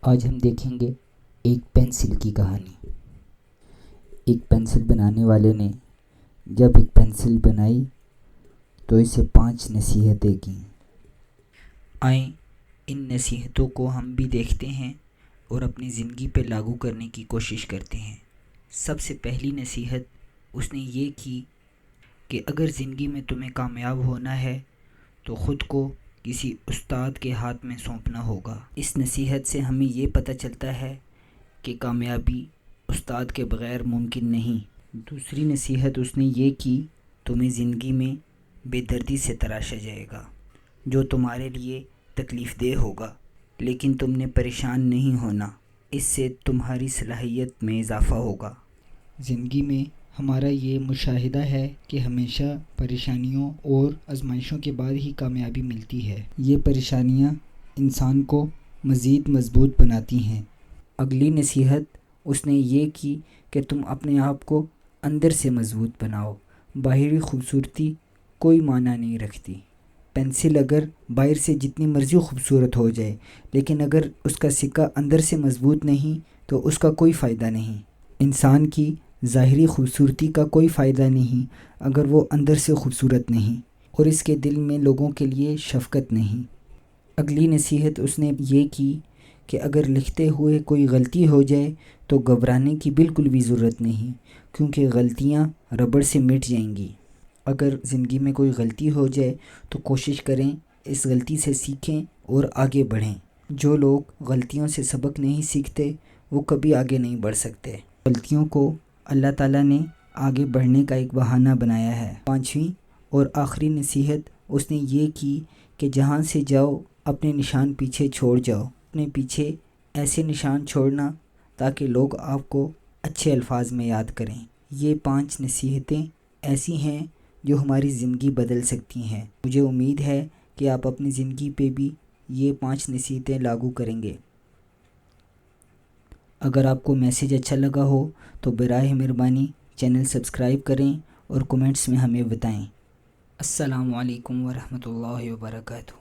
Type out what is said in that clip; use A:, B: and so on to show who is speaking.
A: آج ہم دیکھیں گے ایک پینسل کی کہانی۔ ایک پینسل بنانے والے نے جب ایک پینسل بنائی تو اسے 5 نصیحتیں کیں۔ آئیں ان نصیحتوں کو ہم بھی دیکھتے ہیں اور اپنی زندگی پہ لاگو کرنے کی کوشش کرتے ہیں۔ سب سے پہلی نصیحت اس نے یہ کی کہ اگر زندگی میں تمہیں کامیاب ہونا ہے تو خود کو کسی استاد کے ہاتھ میں سونپنا ہوگا۔ اس نصیحت سے ہمیں یہ پتہ چلتا ہے کہ کامیابی استاد کے بغیر ممکن نہیں۔ دوسری نصیحت اس نے یہ کی، تمہیں زندگی میں بے دردی سے تراشا جائے گا جو تمہارے لیے تکلیف دہ ہوگا، لیکن تم نے پریشان نہیں ہونا، اس سے تمہاری صلاحیت میں اضافہ ہوگا۔ زندگی میں ہمارا یہ مشاہدہ ہے کہ ہمیشہ پریشانیوں اور آزمائشوں کے بعد ہی کامیابی ملتی ہے۔ یہ پریشانیاں انسان کو مزید مضبوط بناتی ہیں۔ اگلی نصیحت اس نے یہ کی کہ تم اپنے آپ کو اندر سے مضبوط بناؤ۔ باہری خوبصورتی کوئی معنی نہیں رکھتی۔ پینسل اگر باہر سے جتنی مرضی خوبصورت ہو جائے، لیکن اگر اس کا سکہ اندر سے مضبوط نہیں تو اس کا کوئی فائدہ نہیں۔ انسان کی ظاہری خوبصورتی کا کوئی فائدہ نہیں اگر وہ اندر سے خوبصورت نہیں اور اس کے دل میں لوگوں کے لیے شفقت نہیں۔ اگلی نصیحت اس نے یہ کی کہ اگر لکھتے ہوئے کوئی غلطی ہو جائے تو گھبرانے کی بالکل بھی ضرورت نہیں، کیونکہ غلطیاں ربڑ سے مٹ جائیں گی۔ اگر زندگی میں کوئی غلطی ہو جائے تو کوشش کریں اس غلطی سے سیکھیں اور آگے بڑھیں۔ جو لوگ غلطیوں سے سبق نہیں سیکھتے وہ کبھی آگے نہیں بڑھ سکتے۔ غلطیوں کو اللہ تعالیٰ نے آگے بڑھنے کا ایک بہانہ بنایا ہے۔ 5ویں اور آخری نصیحت اس نے یہ کی کہ جہاں سے جاؤ اپنے نشان پیچھے چھوڑ جاؤ۔ اپنے پیچھے ایسے نشان چھوڑنا تاکہ لوگ آپ کو اچھے الفاظ میں یاد کریں۔ یہ 5 نصیحتیں ایسی ہیں جو ہماری زندگی بدل سکتی ہیں۔ مجھے امید ہے کہ آپ اپنی زندگی پہ بھی یہ 5 نصیحتیں لاگو کریں گے۔ اگر آپ کو میسیج اچھا لگا ہو تو براہ مہربانی چینل سبسکرائب کریں اور کومنٹس میں ہمیں بتائیں۔ السلام علیکم ورحمۃ اللہ وبرکاتہ۔